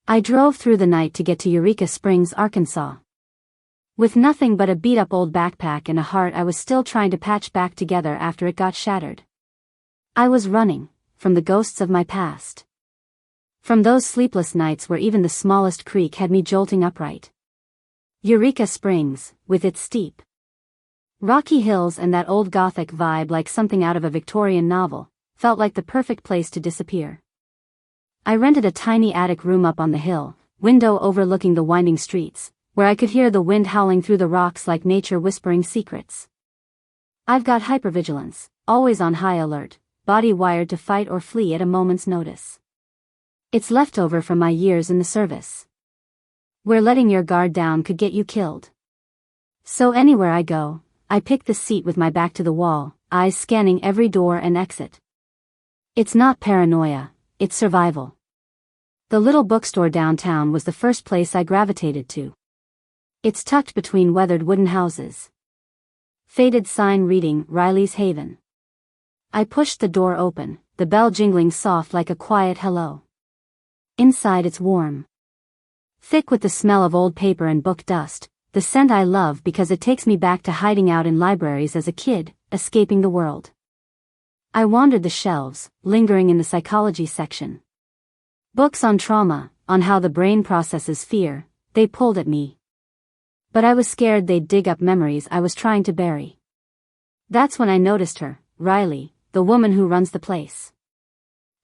I drove through the night to get to Eureka Springs, Arkansas. With nothing but a beat-up old backpack and a heart I was still trying to patch back together after it got shattered. I was running from the ghosts of my past. From those sleepless nights where even the smallest creak had me jolting upright. Eureka Springs, with its steep, rocky hills and that old Gothic vibe like something out of a Victorian novel, felt like the perfect place to disappear. I rented a tiny attic room up on the hill, window overlooking the winding streets, where I could hear the wind howling through the rocks like nature whispering secrets. I've got hyper-vigilance, always on high alert, body wired to fight or flee at a moment's notice. It's leftover from my years in the service, where letting your guard down could get you killed. So anywhere I go, I pick the seat with my back to the wall, eyes scanning every door and exit. It's not paranoia, it's survival. The little bookstore downtown was the first place I gravitated to. It's tucked between weathered wooden houses. Faded sign reading, Riley's Haven. I pushed the door open, the bell jingling soft like a quiet hello. Inside it's warm. Thick with the smell of old paper and book dust, the scent I love because it takes me back to hiding out in libraries as a kid, escaping the world. I wandered the shelves, lingering in the psychology section. Books on trauma, on how the brain processes fear, they pulled at me. But I was scared they'd dig up memories I was trying to bury. That's when I noticed her, Riley, the woman who runs the place.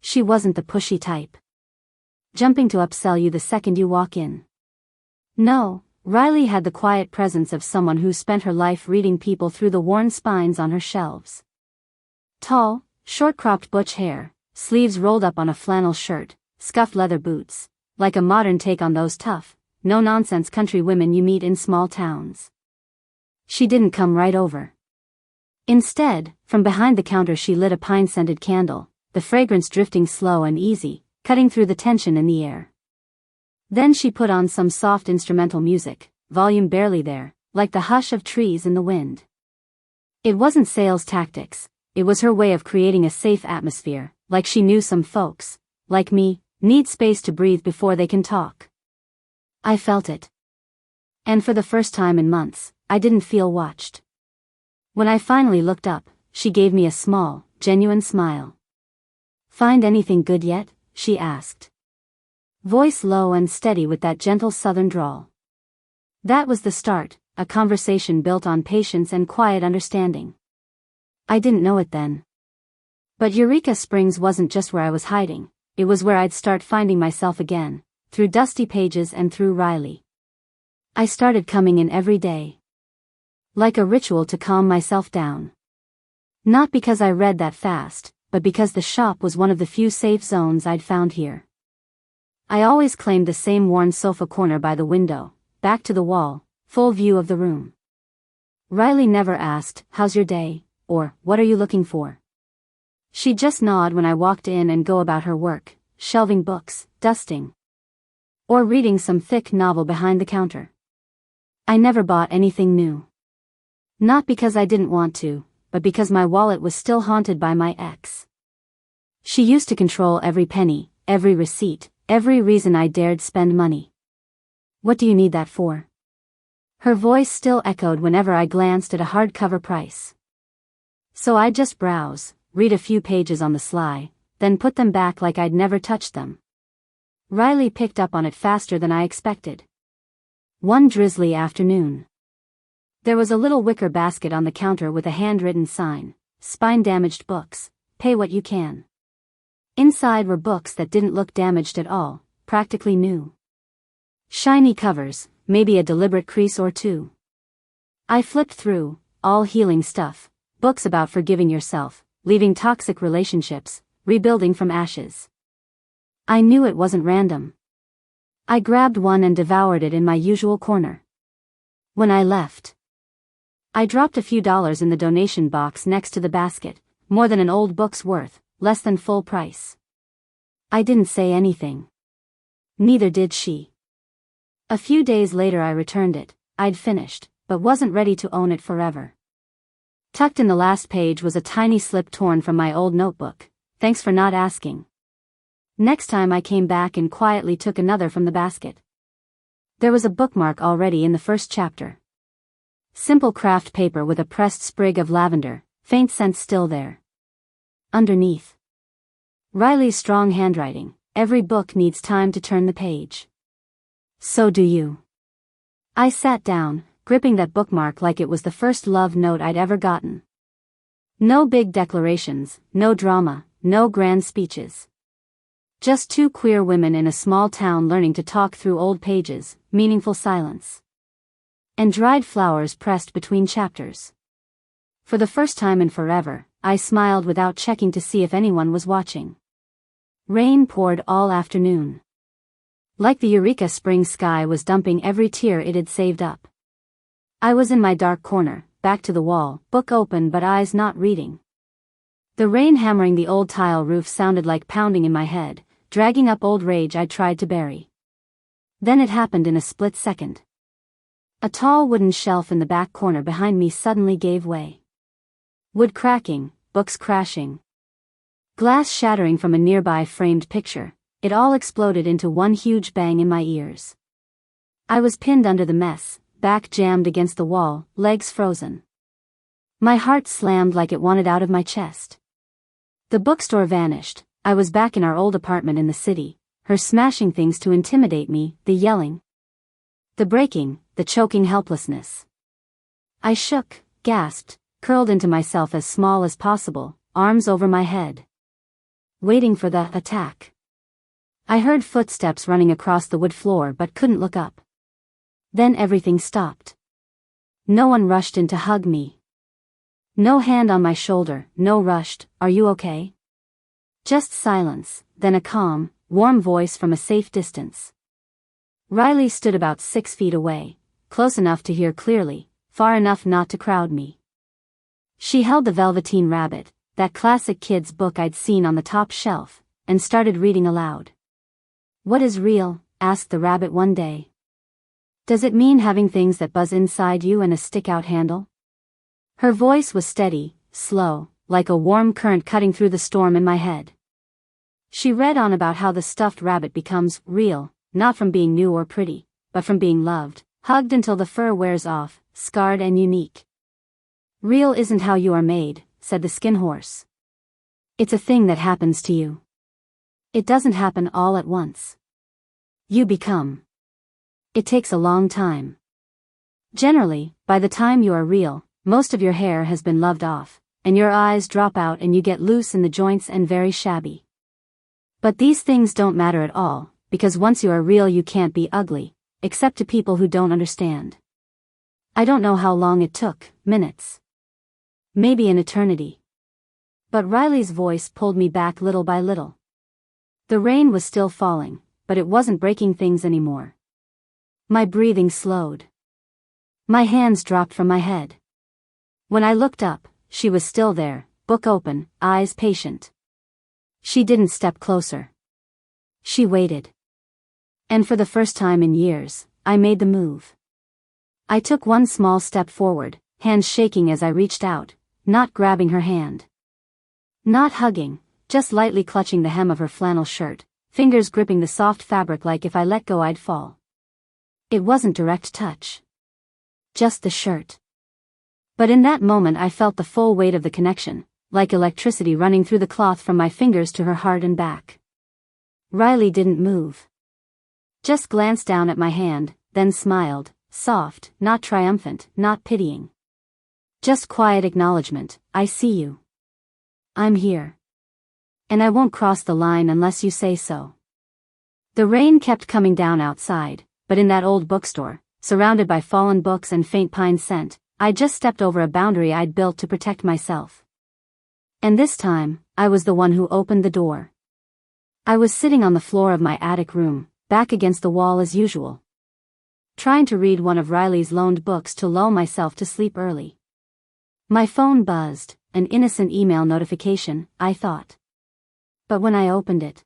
She wasn't the pushy type, jumping to upsell you the second you walk in. No, Riley had the quiet presence of someone who spent her life reading people through the worn spines on her shelves. Tall, short-cropped butch hair, sleeves rolled up on a flannel shirt, scuffed leather boots, like a modern take on those tough, no-nonsense country women you meet in small towns. She didn't come right over. Instead, from behind the counter she lit a pine-scented candle, the fragrance drifting slow and easy, cutting through the tension in the air. Then she put on some soft instrumental music, volume barely there, like the hush of trees in the wind. It wasn't sales tactics. It was her way of creating a safe atmosphere, like she knew some folks, like me, need space to breathe before they can talk. I felt it. And for the first time in months, I didn't feel watched. When I finally looked up, she gave me a small, genuine smile. "Find anything good yet?" she asked. Voice low and steady with that gentle southern drawl. That was the start, a conversation built on patience and quiet understanding. I didn't know it then. But Eureka Springs wasn't just where I was hiding, it was where I'd start finding myself again, through dusty pages and through Riley. I started coming in every day. Like a ritual to calm myself down. Not because I read that fast, but because the shop was one of the few safe zones I'd found here. I always claimed the same worn sofa corner by the window, back to the wall, full view of the room. Riley never asked, "How's your day?" or "What are you looking for?" She'd just nod when I walked in and go about her work, shelving books, dusting, or reading some thick novel behind the counter. I never bought anything new. Not because I didn't want to, but because my wallet was still haunted by my ex. She used to control every penny, every receipt, every reason I dared spend money. "What do you need that for?" Her voice still echoed whenever I glanced at a hardcover price. So I'd just browse, read a few pages on the sly, then put them back like I'd never touched them. Riley picked up on it faster than I expected. One drizzly afternoon, there was a little wicker basket on the counter with a handwritten sign, "Spine-damaged books, pay what you can." Inside were books that didn't look damaged at all, practically new. Shiny covers, maybe a deliberate crease or two. I flipped through, all healing stuff, books about forgiving yourself, leaving toxic relationships, rebuilding from ashes. I knew it wasn't random. I grabbed one and devoured it in my usual corner. When I left, I dropped a few dollars in the donation box next to the basket, more than an old book's worth, less than full price. I didn't say anything. Neither did she. A few days later I returned it. I'd finished, but wasn't ready to own it forever. Tucked in the last page was a tiny slip torn from my old notebook. "Thanks for not asking." Next time I came back and quietly took another from the basket. There was a bookmark already in the first chapter. Simple craft paper with a pressed sprig of lavender, faint scent still there. Underneath. Riley's strong handwriting, every book needs time to turn the page. So do you. I sat down, gripping that bookmark like it was the first love note I'd ever gotten. No big declarations, no drama, no grand speeches. Just two queer women in a small town learning to talk through old pages, meaningful silence. And dried flowers pressed between chapters. For the first time in forever, I smiled without checking to see if anyone was watching. Rain poured all afternoon. Like the Eureka Springs sky was dumping every tear it had saved up. I was in my dark corner, back to the wall, book open but eyes not reading. The rain hammering the old tile roof sounded like pounding in my head, dragging up old rage I'd tried to bury. Then it happened in a split second. A tall wooden shelf in the back corner behind me suddenly gave way. Wood cracking, books crashing. Glass shattering from a nearby framed picture, it all exploded into one huge bang in my ears. I was pinned under the mess, back jammed against the wall, legs frozen. My heart slammed like it wanted out of my chest. The bookstore vanished. I was back in our old apartment in the city, her smashing things to intimidate me, the yelling. The breaking, the choking helplessness. I shook, gasped, curled into myself as small as possible, arms over my head. Waiting for the attack. I heard footsteps running across the wood floor but couldn't look up. Then everything stopped. No one rushed in to hug me. No hand on my shoulder, no rushed, "Are you okay?" Just silence, then a calm, warm voice from a safe distance. Riley stood about 6 feet away, close enough to hear clearly, far enough not to crowd me. She held the Velveteen Rabbit, that classic kid's book I'd seen on the top shelf, and started reading aloud. "What is real?" asked the rabbit one day. "Does it mean having things that buzz inside you and a stick-out handle?" Her voice was steady, slow, like a warm current cutting through the storm in my head. She read on about how the stuffed rabbit becomes real, not from being new or pretty, but from being loved, hugged until the fur wears off, scarred and unique. "Real isn't how you are made," said the skin horse. "It's a thing that happens to you. It doesn't happen all at once. You become. It takes a long time. Generally, by the time you are real, most of your hair has been loved off, and your eyes drop out and you get loose in the joints and very shabby. But these things don't matter at all, because once you are real you can't be ugly, except to people who don't understand." I don't know how long it took, minutes. Maybe an eternity. But Riley's voice pulled me back little by little. The rain was still falling, but it wasn't breaking things anymore. My breathing slowed. My hands dropped from my head. When I looked up, she was still there, book open, eyes patient. She didn't step closer. She waited. And for the first time in years, I made the move. I took one small step forward, hands shaking as I reached out, not grabbing her hand. Not hugging, just lightly clutching the hem of her flannel shirt, fingers gripping the soft fabric like if I let go I'd fall. It wasn't direct touch. Just the shirt. But in that moment I felt the full weight of the connection, like electricity running through the cloth from my fingers to her heart and back. Riley didn't move. Just glanced down at my hand, then smiled, soft, not triumphant, not pitying. Just quiet acknowledgement, "I see you. I'm here. And I won't cross the line unless you say so." The rain kept coming down outside, but in that old bookstore, surrounded by fallen books and faint pine scent, I just stepped over a boundary I'd built to protect myself. And this time, I was the one who opened the door. I was sitting on the floor of my attic room, back against the wall as usual. Trying to read one of Riley's loaned books to lull myself to sleep early. My phone buzzed, an innocent email notification, I thought. But when I opened it,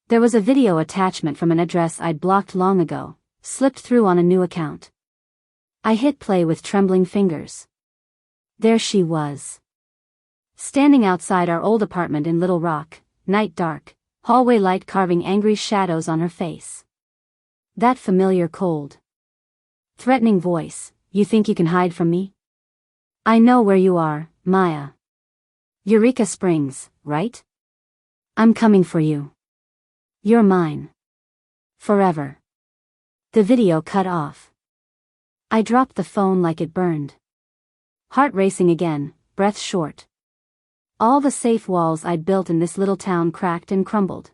there was a video attachment from an address I'd blocked long ago, slipped through on a new account. I hit play with trembling fingers. There she was. Standing outside our old apartment in Little Rock, night dark, hallway light carving angry shadows on her face. That familiar cold, threatening voice, "You think you can hide from me? I know where you are, Maya. Eureka Springs, right? I'm coming for you. You're mine. Forever." The video cut off. I dropped the phone like it burned. Heart racing again, breath short. All the safe walls I'd built in this little town cracked and crumbled.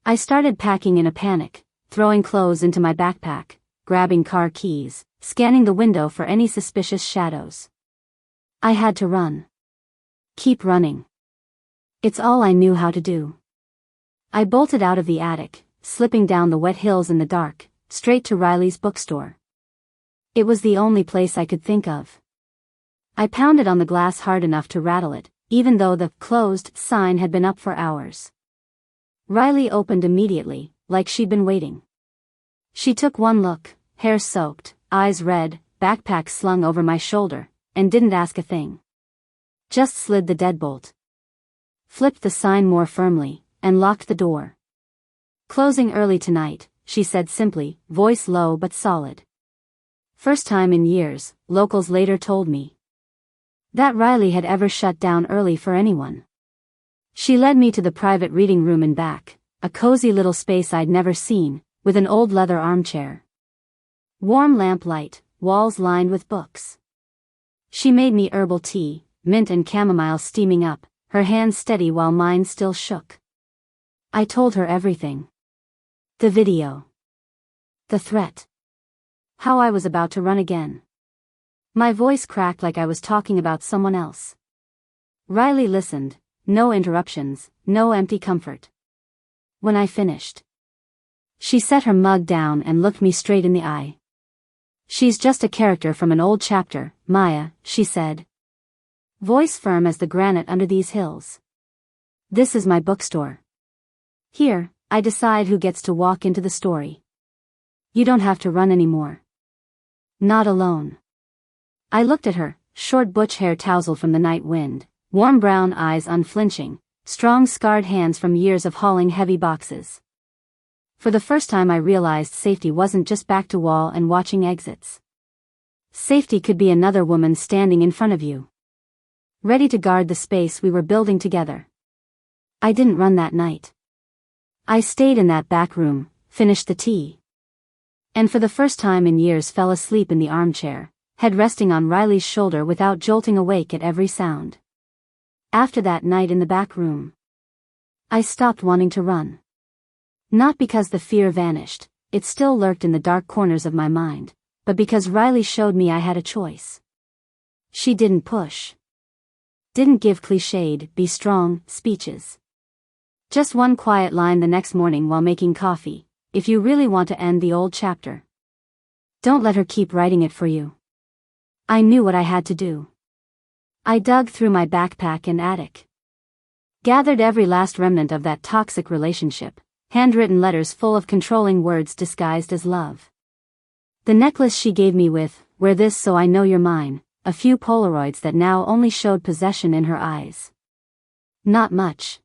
I started packing in a panic, throwing clothes into my backpack, grabbing car keys, scanning the window for any suspicious shadows. I had to run. Keep running. It's all I knew how to do. I bolted out of the attic, slipping down the wet hills in the dark, straight to Riley's bookstore. It was the only place I could think of. I pounded on the glass hard enough to rattle it, even though the "closed" sign had been up for hours. Riley opened immediately, like she'd been waiting. She took one look, hair soaked, eyes red, backpack slung over my shoulder, and didn't ask a thing. Just slid the deadbolt. Flipped the sign more firmly, and locked the door. "Closing early tonight," she said simply, voice low but solid. First time in years, locals later told me, that Riley had ever shut down early for anyone. She led me to the private reading room in back, a cozy little space I'd never seen, with an old leather armchair. Warm lamplight, walls lined with books. She made me herbal tea, mint and chamomile steaming up, her hands steady while mine still shook. I told her everything. The video. The threat. How I was about to run again. My voice cracked like I was talking about someone else. Riley listened, no interruptions, no empty comfort. When I finished, she set her mug down and looked me straight in the eye. "She's just a character from an old chapter, Maya," she said. Voice firm as the granite under these hills. "This is my bookstore. Here, I decide who gets to walk into the story. You don't have to run anymore. Not alone." I looked at her, short butch hair tousled from the night wind, warm brown eyes unflinching, strong scarred hands from years of hauling heavy boxes. For the first time I realized safety wasn't just back to wall and watching exits. Safety could be another woman standing in front of you, ready to guard the space we were building together. I didn't run that night. I stayed in that back room, finished the tea, and for the first time in years fell asleep in the armchair, head resting on Riley's shoulder without jolting awake at every sound. After that night in the back room, I stopped wanting to run. Not because the fear vanished, it still lurked in the dark corners of my mind, but because Riley showed me I had a choice. She didn't push. Didn't give cliched, "be strong," speeches. Just one quiet line the next morning while making coffee: "If you really want to end the old chapter, don't let her keep writing it for you." I knew what I had to do. I dug through my backpack and attic. Gathered every last remnant of that toxic relationship, handwritten letters full of controlling words disguised as love. The necklace she gave me with, "Wear this so I know you're mine," a few Polaroids that now only showed possession in her eyes. Not much,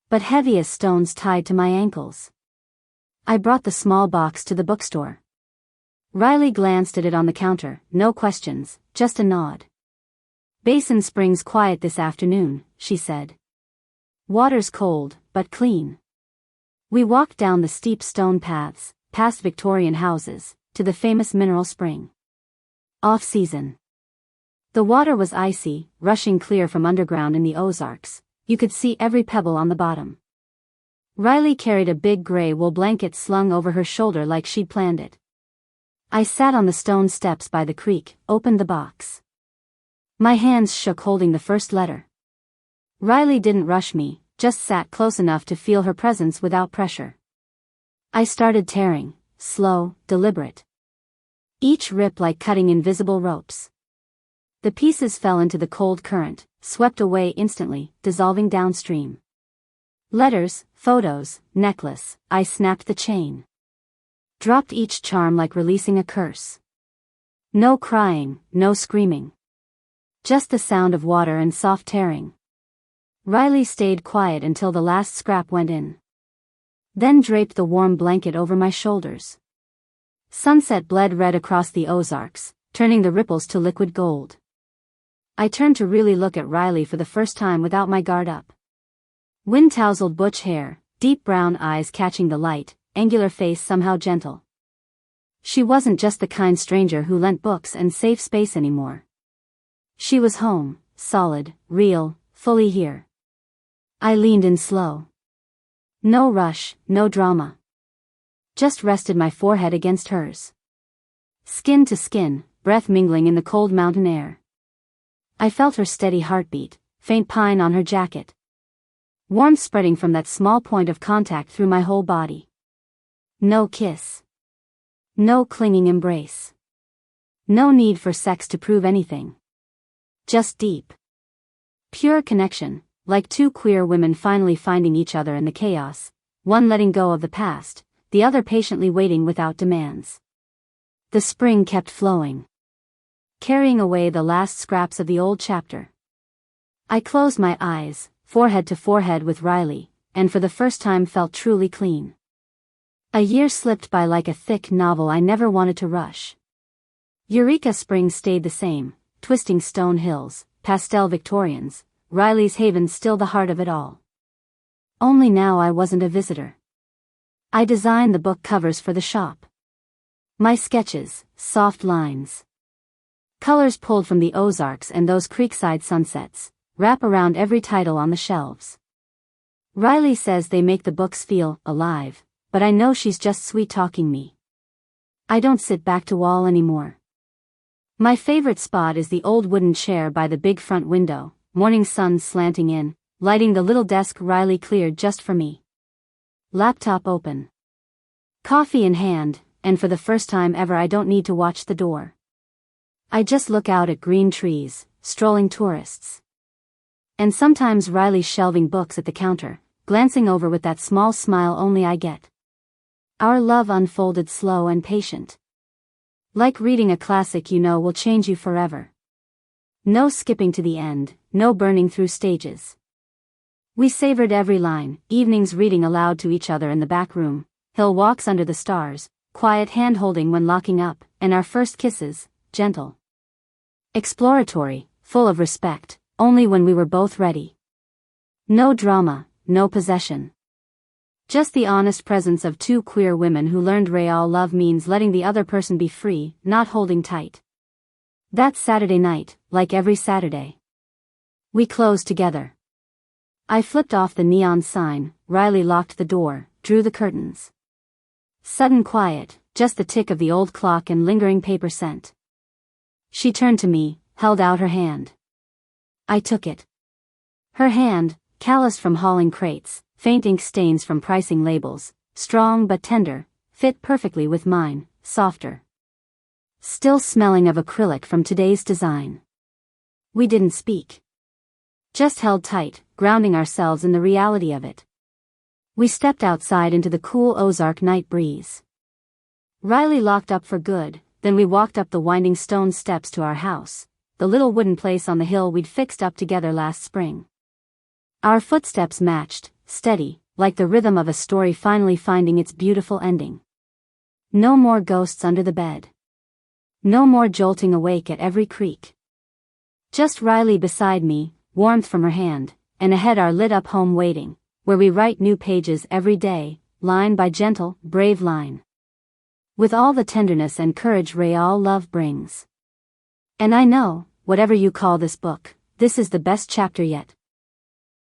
but heavy as stones tied to my ankles. I brought the small box to the bookstore. Riley glanced at it on the counter, no questions, just a nod. "Basin Springs quiet this afternoon," she said. "Water's cold, but clean." We walked down the steep stone paths, past Victorian houses, to the famous mineral spring. Off-season. The water was icy, rushing clear from underground in the Ozarks. You could see every pebble on the bottom. Riley carried a big gray wool blanket slung over her shoulder like she'd planned it. I sat on the stone steps by the creek, opened the box. My hands shook holding the first letter. Riley didn't rush me, just sat close enough to feel her presence without pressure. I started tearing, slow, deliberate. Each rip like cutting invisible ropes. The pieces fell into the cold current, swept away instantly, dissolving downstream. Letters, photos, necklace. I snapped the chain. Dropped each charm like releasing a curse. No crying, no screaming. Just the sound of water and soft tearing. Riley stayed quiet until the last scrap went in. Then draped the warm blanket over my shoulders. Sunset bled red across the Ozarks, turning the ripples to liquid gold. I turned to really look at Riley for the first time without my guard up. Wind-tousled butch hair, deep brown eyes catching the light, angular face somehow gentle. She wasn't just the kind stranger who lent books and safe space anymore. She was home, solid, real, fully here. I leaned in slow. No rush, no drama. Just rested my forehead against hers. Skin to skin, breath mingling in the cold mountain air. I felt her steady heartbeat, faint pine on her jacket. Warmth spreading from that small point of contact through my whole body. No kiss. No clinging embrace. No need for sex to prove anything. Just deep, pure connection, like two queer women finally finding each other in the chaos, one letting go of the past, the other patiently waiting without demands. The spring kept flowing, carrying away the last scraps of the old chapter. I closed my eyes, forehead to forehead with Riley, and for the first time felt truly clean. A year slipped by like a thick novel I never wanted to rush. Eureka Springs stayed the same, twisting stone hills, pastel Victorians, Riley's haven still the heart of it all. Only now I wasn't a visitor. I designed the book covers for the shop. My sketches, soft lines. Colors pulled from the Ozarks and those creekside sunsets, wrap around every title on the shelves. Riley says they make the books feel alive, but I know she's just sweet-talking me. I don't sit back to wall anymore. My favorite spot is the old wooden chair by the big front window, morning sun slanting in, lighting the little desk Riley cleared just for me. Laptop open. Coffee in hand, and for the first time ever I don't need to watch the door. I just look out at green trees, strolling tourists. And sometimes Riley shelving books at the counter, glancing over with that small smile only I get. Our love unfolded slow and patient. Like reading a classic you know will change you forever. No skipping to the end, no burning through stages. We savored every line, evenings reading aloud to each other in the back room, hill walks under the stars, quiet hand-holding when locking up, and our first kisses, gentle. Exploratory, full of respect, only when we were both ready. No drama, no possession. Just the honest presence of two queer women who learned real love means letting the other person be free, not holding tight. That Saturday night, like every Saturday. We closed together. I flipped off the neon sign, Riley locked the door, drew the curtains. Sudden quiet, just the tick of the old clock and lingering paper scent. She turned to me, held out her hand. I took it. Her hand, calloused from hauling crates, faint ink stains from pricing labels, strong but tender, fit perfectly with mine, softer. Still smelling of acrylic from today's design. We didn't speak. Just held tight, grounding ourselves in the reality of it. We stepped outside into the cool Ozark night breeze. Riley locked up for good, then we walked up the winding stone steps to our house, the little wooden place on the hill we'd fixed up together last spring. Our footsteps matched, steady, like the rhythm of a story finally finding its beautiful ending. No more ghosts under the bed. No more jolting awake at every creak. Just Riley beside me, warmth from her hand, and ahead our lit-up home waiting, where we write new pages every day, line by gentle, brave line. With all the tenderness and courage real love brings. And I know, whatever you call this book, this is the best chapter yet.